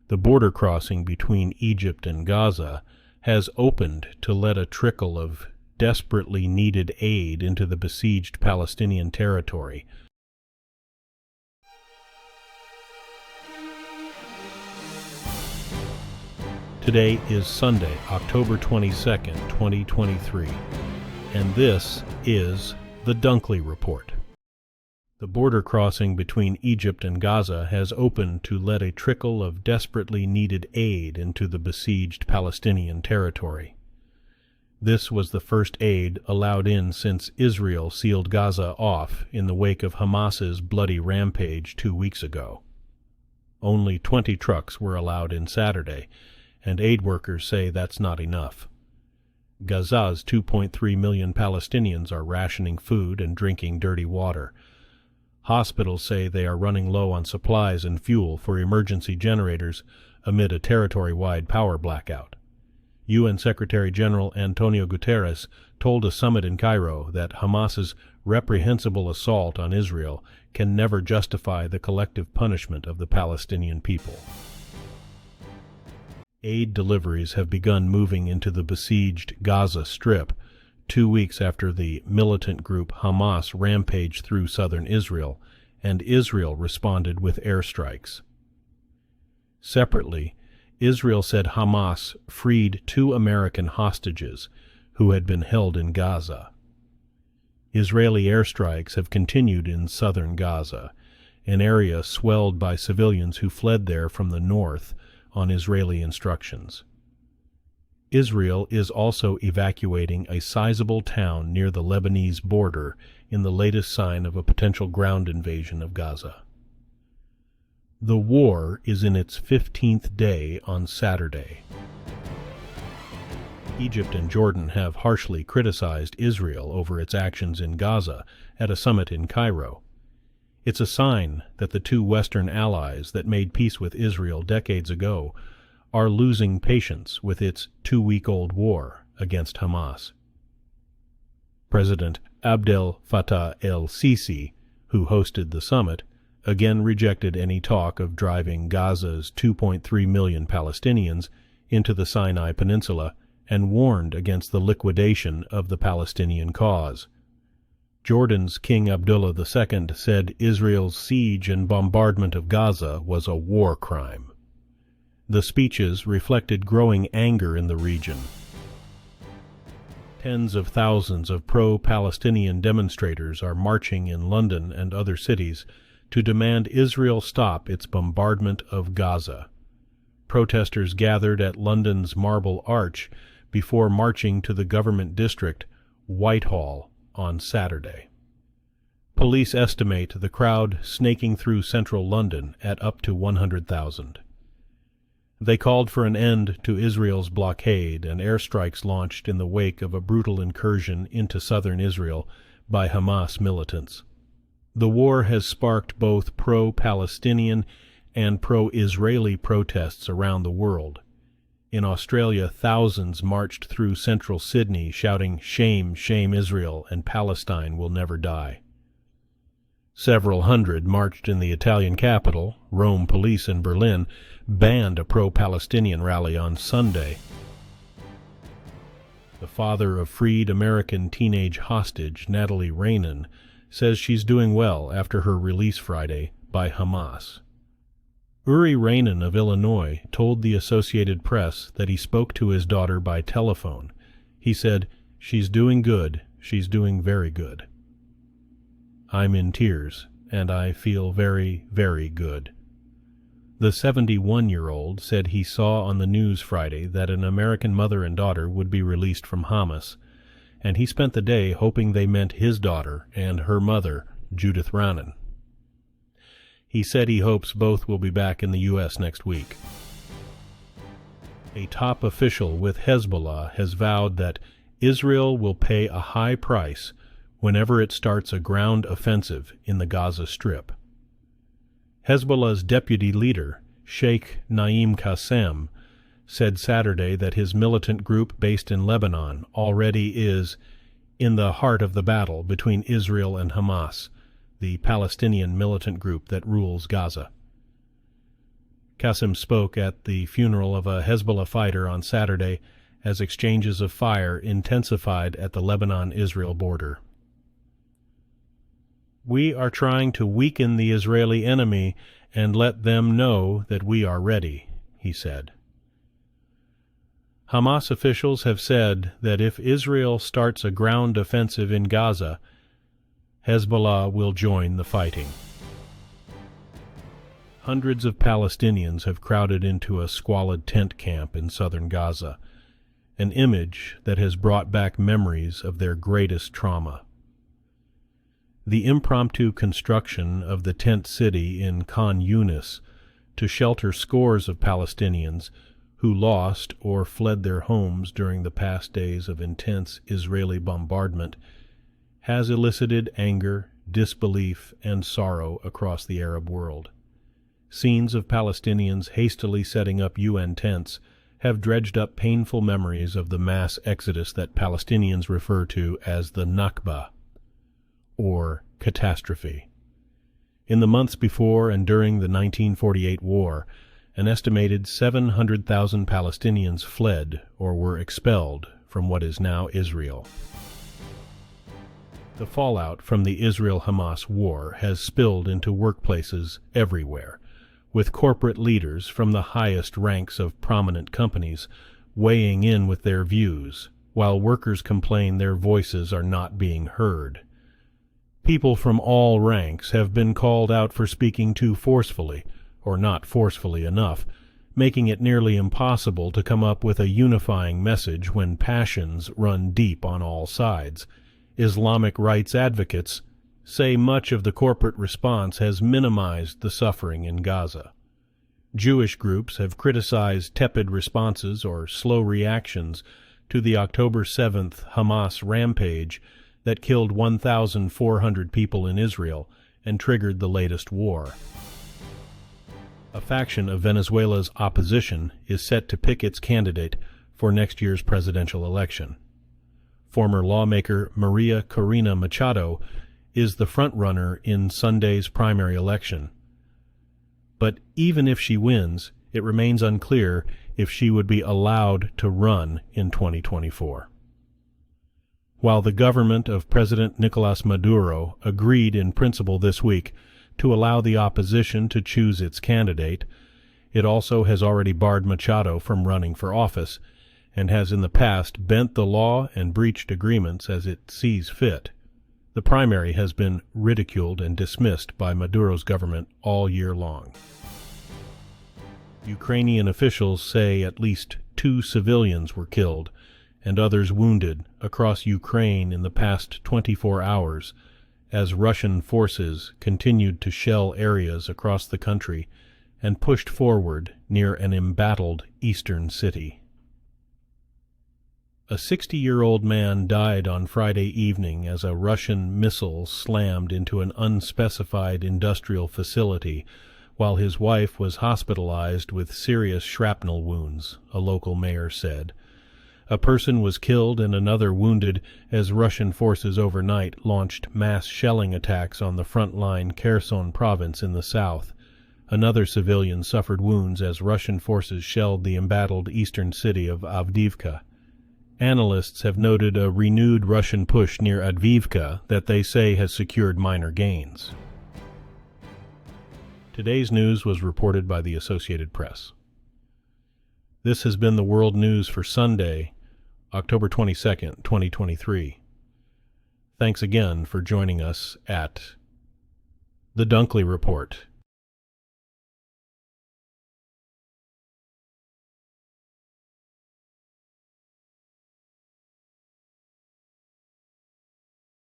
The border crossing between Egypt and Gaza has opened to let a trickle of desperately needed aid into the besieged Palestinian territory. Today is Sunday, October 22nd, 2023, and this is the Dunkley Report. The border crossing between Egypt and Gaza has opened to let a trickle of desperately needed aid into the besieged Palestinian territory. This was the first aid allowed in since Israel sealed Gaza off in the wake of Hamas's bloody rampage 2 weeks ago. Only 20 trucks were allowed in Saturday, and aid workers say that's not enough. Gaza's 2.3 million Palestinians are rationing food and drinking dirty water. Hospitals say they are running low on supplies and fuel for emergency generators amid a territory-wide power blackout. UN Secretary General Antonio Guterres told a summit in Cairo that Hamas's reprehensible assault on Israel can never justify the collective punishment of the Palestinian people. Aid deliveries have begun moving into the besieged Gaza Strip 2 weeks after the militant group Hamas rampaged through southern Israel, and Israel responded with airstrikes. Separately, Israel said Hamas freed 2 American hostages who had been held in Gaza. Israeli airstrikes have continued in southern Gaza, an area swelled by civilians who fled there from the north on Israeli instructions. Israel is also evacuating a sizable town near the Lebanese border in the latest sign of a potential ground invasion of Gaza. The war is in its 15th day on Saturday. Egypt and Jordan have harshly criticized Israel over its actions in Gaza at a summit in Cairo. It's a sign that the 2 Western allies that made peace with Israel decades ago are losing patience with its 2-week-old war against Hamas. President Abdel Fattah el-Sisi, who hosted the summit, again rejected any talk of driving Gaza's 2.3 million Palestinians into the Sinai Peninsula and warned against the liquidation of the Palestinian cause. Jordan's King Abdullah II said Israel's siege and bombardment of Gaza was a war crime. The speeches reflected growing anger in the region. Tens of thousands of pro-Palestinian demonstrators are marching in London and other cities to demand Israel stop its bombardment of Gaza. Protesters gathered at London's Marble Arch before marching to the government district, Whitehall, on Saturday. Police estimate the crowd snaking through central London at up to 100,000. They called for an end to Israel's blockade and airstrikes launched in the wake of a brutal incursion into southern Israel by Hamas militants. The war has sparked both pro-Palestinian and pro-Israeli protests around the world. In Australia, thousands marched through central Sydney shouting, "Shame, shame Israel, and Palestine will never die." Several hundred marched in the Italian capital. Rome police in Berlin banned a pro-Palestinian rally on Sunday. The father of freed American teenage hostage Natalie Raanan says she's doing well after her release Friday by Hamas. Uri Raanan of Illinois told the Associated Press that he spoke to his daughter by telephone. He said, "She's doing good. She's doing very good. I'm in tears, and I feel very, very good." The 71-year-old said he saw on the news Friday that an American mother and daughter would be released from Hamas, and he spent the day hoping they meant his daughter and her mother, Judith Raanan. He said he hopes both will be back in the U.S. next week. A top official with Hezbollah has vowed that Israel will pay a high price whenever it starts a ground offensive in the Gaza Strip. Hezbollah's deputy leader, Sheikh Naim Qassem, said Saturday that his militant group based in Lebanon already is in the heart of the battle between Israel and Hamas, the Palestinian militant group that rules Gaza. Qasem spoke at the funeral of a Hezbollah fighter on Saturday as exchanges of fire intensified at the Lebanon-Israel border. "We are trying to weaken the Israeli enemy and let them know that we are ready," he said. Hamas officials have said that if Israel starts a ground offensive in Gaza, Hezbollah will join the fighting. Hundreds of Palestinians have crowded into a squalid tent camp in southern Gaza, an image that has brought back memories of their greatest trauma. The impromptu construction of the tent city in Khan Yunis to shelter scores of Palestinians who lost or fled their homes during the past days of intense Israeli bombardment has elicited anger, disbelief, and sorrow across the Arab world. Scenes of Palestinians hastily setting up UN tents have dredged up painful memories of the mass exodus that Palestinians refer to as the Nakba, or catastrophe. In the months before and during the 1948 war, an estimated 700,000 Palestinians fled or were expelled from what is now Israel. The fallout from the Israel-Hamas war has spilled into workplaces everywhere, with corporate leaders from the highest ranks of prominent companies weighing in with their views, while workers complain their voices are not being heard. People from all ranks have been called out for speaking too forcefully, or not forcefully enough, making it nearly impossible to come up with a unifying message when passions run deep on all sides. Islamic rights advocates say much of the corporate response has minimized the suffering in Gaza. Jewish groups have criticized tepid responses or slow reactions to the October 7th Hamas rampage that killed 1,400 people in Israel and triggered the latest war. A faction of Venezuela's opposition is set to pick its candidate for next year's presidential election. Former lawmaker Maria Corina Machado is the front-runner in Sunday's primary election. But even if she wins, it remains unclear if she would be allowed to run in 2024. While the government of President Nicolas Maduro agreed in principle this week to allow the opposition to choose its candidate, it also has already barred Machado from running for office, and has in the past bent the law and breached agreements as it sees fit. The primary has been ridiculed and dismissed by Maduro's government all year long. Ukrainian officials say at least 2 civilians were killed and others wounded across Ukraine in the past 24 hours as Russian forces continued to shell areas across the country and pushed forward near an embattled eastern city. A 60-year-old man died on Friday evening as a Russian missile slammed into an unspecified industrial facility, while his wife was hospitalized with serious shrapnel wounds, a local mayor said. A person was killed and another wounded as Russian forces overnight launched mass shelling attacks on the front-line Kherson province in the south. Another civilian suffered wounds as Russian forces shelled the embattled eastern city of Avdiivka. Analysts have noted a renewed Russian push near Avdiivka that they say has secured minor gains. Today's news was reported by the Associated Press. This has been the World News for Sunday, October 22nd, 2023. Thanks again for joining us at The Dunkley Report.